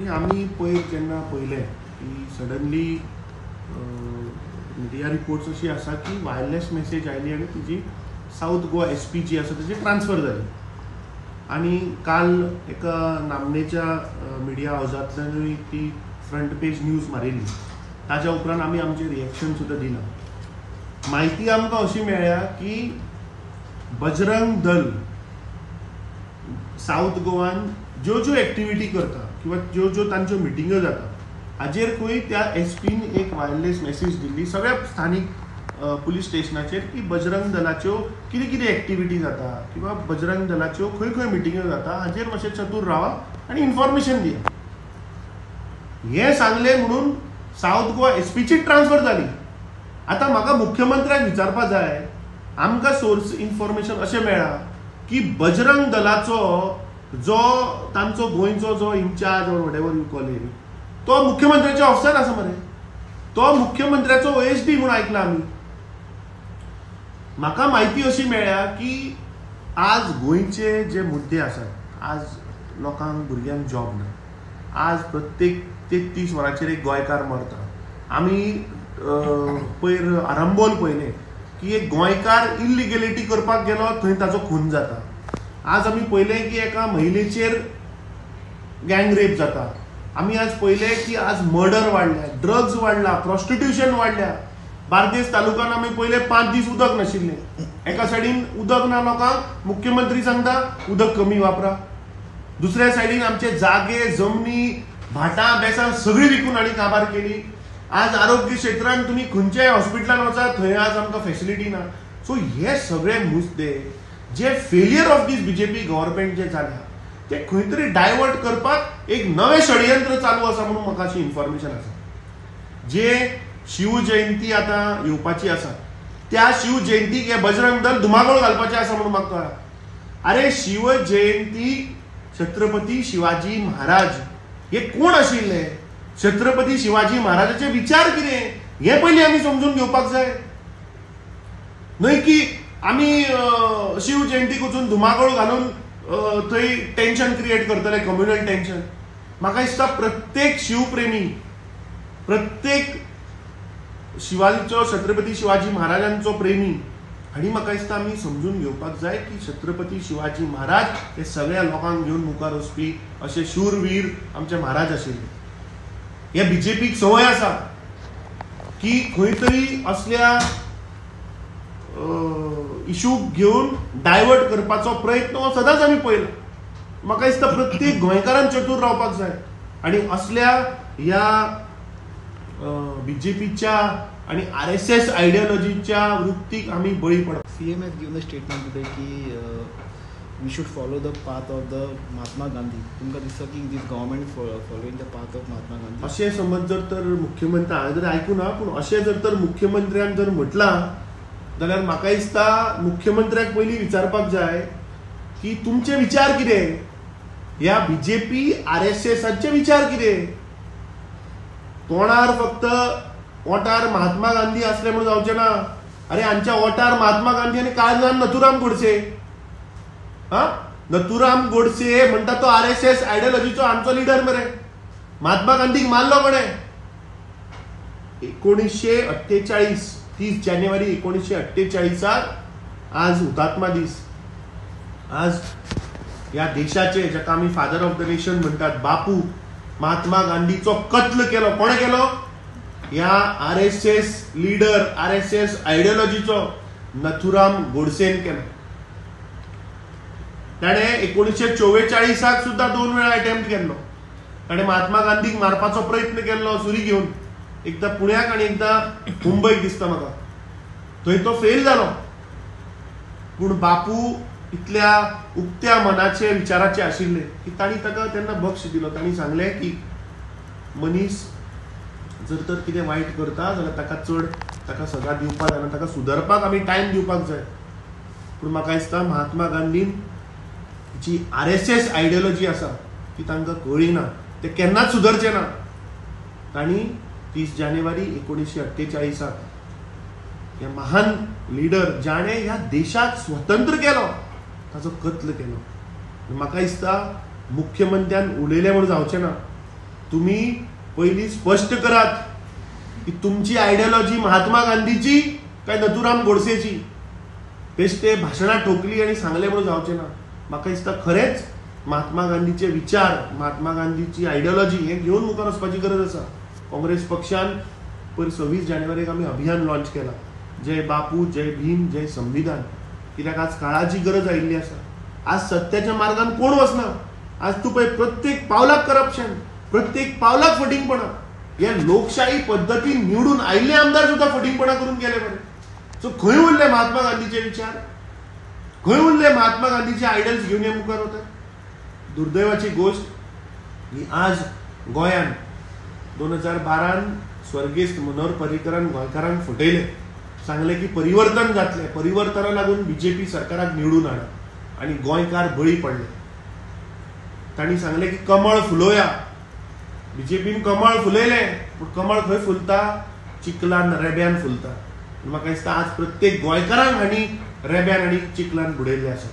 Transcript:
आम्ही जेन्ना पळयलें की सडनली मिडिया रिपोर्ट्स अशी आसा की वायरलेस मेसेज आयली आनी तिजी साऊथ गोवा SP जी आसा तेजी ट्रान्सफर जाली. आणि काल एका नामनेच्या मिडिया हाऊसांतल्यानूय ती फ्रंट पेज न्यूज मारिल्ली. ताच्या उपरांत आमी आमचें रिएक्शन सुद्दां दिलां. म्हायती आमकां अशी मेळ्ळ्या की बजरंग दल साऊथ गोवान ज्यो एक्टिविटी करता किंवा ज्यो तांच्यो मिटिंग्यो जाता हाजेर खंय त्या SPन एक वायरलेस मेसेज दिल्ली सगळ्या स्थानीक पुलीस स्टेशनाचेर की बजरंग दलाच्यो कितें एक्टिविटी जाता किंवा बजरंग दलाच्यो खंय मिटिंग्यो जाता हाजेर मातशें चतूर रावा आनी इन्फॉर्मेशन दिया. हें सांगलें म्हणून साऊथ गोवा SPची ट्रान्सफर जाली. आतां म्हाका मुख्यमंत्र्याक विचारपा जाय, आमकां सोर्स इन्फॉर्मेशन अशें मेळ्ळा की बजरंग दलाचो जो तांचो गोंयचो जो incharge or whatever you call it तो मुख्यमंत्र्याचे ऑफिसार आसा मरे. तो मुख्यमंत्र्याचो OSD म्हणून आयकला आमी. म्हाका म्हायती अशी मेळ्ळ्या की आज गोंयचे जे मुद्दे आसात, आज लोकांक भुरग्यांक जॉब ना, आज प्रत्येक 33 वरांचेर एक गोंयकार मरता. आमी पयर आरंबोल पळयलें की एक गोंयकार इल्लिगेलिटी करपाक गेलो थंय ताचो खून जाता. आज आमी पळयलें की एका महिलेचेर गँग रेप जाता. आमी आज पळयलें की आज मर्डर वाडल्या, ड्रग्स वाडला, प्रॉस्टिट्यूशन वाडल्या. बार्देस तालुक्यान आमी पयलें 5 दीस उदक नाशिल्लें. एका सायडीन उदक ना लोकांक, मुख्यमंत्री सांगता उदक कमी वापरा. दुसऱ्या सायडीन आमचे जागे जमनी भाटां बेसां सगळीं विकून हांणी काबार केली. आज आरोग्य क्षेत्रांत तुमी खंयच्याय हॉस्पिटलान वचात थंय आज आमकां फॅसिलिटी ना. सो हे सगळे मुद्दे जे failure of these BJP government जे जाल्या ते खंय तरी डायवर्ट करपाक एक नवें षडयंत्र चालू आसा म्हणून म्हाका अशी इन्फॉर्मेशन आसा. जे शिवजयंती आतां येवपाची आसा त्या शिवजयंतीक हे बजरंग दल धुमाकूळ घालपाचें आसा म्हणून म्हाका कळ्ळा. अरे शिवजयंती छत्रपती शिवाजी महाराज हे कोण आशिल्ले, छत्रपती शिवाजी महाराजाचे विचार कितें हे पयलीं आमी समजून घेवपाक जाय. न्हय की आमी शिवजयंतीक वचून धुमाकूळ घालून थंय टेन्शन क्रिएट करतले, कम्युनल टेन्शन. म्हाका दिसता प्रत्येक शिवप्रेमी, प्रत्येक शिवाजीचो छत्रपती शिवाजी महाराजांचो प्रेमी हांणी म्हाका दिसता आमी समजून घेवपाक जाय की छत्रपती शिवाजी महाराज हे सगळ्या लोकांक घेवन मुखार वचपी अशे शूरवीर आमचे महाराज आशिल्ले. हे BJPक संवय आसा की खंय तरी असल्या इशूक घेवन डायवर्ट करपाचो प्रयत्न हो सदांच आमी पळयला. म्हाका दिसता प्रत्येक गोंयकारान चतूर रावपाक जाय आनी असल्या ह्या BJPच्या आणि RSS आयडियोलॉजीच्या वृत्तीक आमी बळी पडप. CM has given a statement today की we should follow the path of the Mahatma Gandhi. तुमकां दिसता की this government following the path of Mahatma Gandhi? अशें समज जर मुख्यमंत्री हांवें जर आयकूं ना पूण अशें जर मुख्यमंत्र्यान जर म्हटलां जाल्यार म्हाका दिसता मुख्यमंत्र्याक पयलीं विचारपाक जाय की तुमचे विचार कितें, ह्या BJP RSSचे विचार कितें. तोंडार फक्त ओंठार महात्मा गांधी असले म्हणून जावचें ना. अरे हांच्या ओंठार महात्मा गांधी आनी काळजान नथुराम गोडसे. नथुराम गोडसे म्हणटा तो RSS आयडियोलॉजीचो आमचो लिडर मरे. महात्मा गांधीक मारलो कोणे? 1948 30 जानेवारी 1948 आज हुतात्मा दीस. आज ह्या देशाचे जाका आमी फादर ऑफ द नेशन म्हणटात बापू महात्मा गांधीचो कत्ल केलो. कोणे केलो? ह्या RSS लीडर, RSS आयडियोलॉजीचो नथुराम गोडसेन केलो. ताणे 1944 सुद्धा 2 वेळा अटेम्प्ट केल्लो. ताणे महात्मा गांधीक मारपाचो प्रयत्न केल्लो सुरी घेवन, एकदा पुण्याक आणि एकदा मुंबईक दिसता म्हाका. थंय तो फेल जालो. पूण बापू इतल्या उक्त्या मनाचे विचाराचे आशिल्ले की तांणी ताका तेन्ना बक्ष दिलो. तांणी सांगलें की मनीस जर तर कितें वायट करता जाल्यार ताका सजा दिवपाक जाय, ताका सुदारपाक आमी टायम दिवपाक जाय. पूण म्हाका दिसता महात्मा गांधीन जी RSS आयडियोलॉजी आसा ती तांकां कळ्ळी ना, ते केन्नाच सुदरचे ना. तांणी 30 जानेवारी 1948 ह्या महान लिडर जाणे ह्या देशाक स्वतंत्र केलो ताचो कत्ल केलो. म्हाका दिसता मुख्यमंत्र्यान उलयलें म्हूण जावचें ना. तुम्ही पहिली स्पष्ट करात की तुमची आयडियोलॉजी महात्मा गांधीची काय नथुराम गोडसेची. बेश्टे भाशणां ठोकली आणि सांगले म्हणून जावचे ना. म्हाका दिसता खरेंच महात्मा गांधीचे विचार, महात्मा गांधीची आयडियोलॉजी हे घेऊन मुखार वचपाची गरज आसा. काँग्रेस पक्षान 26 जानेवारीक आमी अभियान लॉन्च केला, जय बापू, जय भीम, जय संविधान. कित्याक आज काळाची गरज आयिल्ली आसा. आज सत्याच्या मार्गान कोण वचना. आज तूं पळय प्रत्येक पावलाक करप्शन, प्रत्येक पावलाक फटिंगपणां. हे लोकशाही पद्दतीन निवडून आयिल्ले आमदार सुद्धा फटिंगपणां करून गेले बरे. सो खंय उरले महात्मा गांधीचे विचार, खंय उरले महात्मा गांधीचे आयडियल्स घेऊन हे मुखार वतात. दुर्दैवाची गोष्ट ही आज गोंयान 2012 स्वर्गेस्त मनोहर पर्रीकरान गोंयकारांक फटयले. सांगले की परिवर्तन जातले, परिवर्तना लागून बीजेपी सरकाराक निवडून हाडा, आणि गोंयकार बळी पडले. तांणी सांगले की कमळ फुलोवया. बीजेपीन कमळ फुलयले, पूण कमळ खंय फुलता? चिखलान, रेब्यान फुलता. म्हाका दिसता आज प्रत्येक गोंयकारांक हांणी रेब्यान आनी चिखलान बुडयल्ले आसा.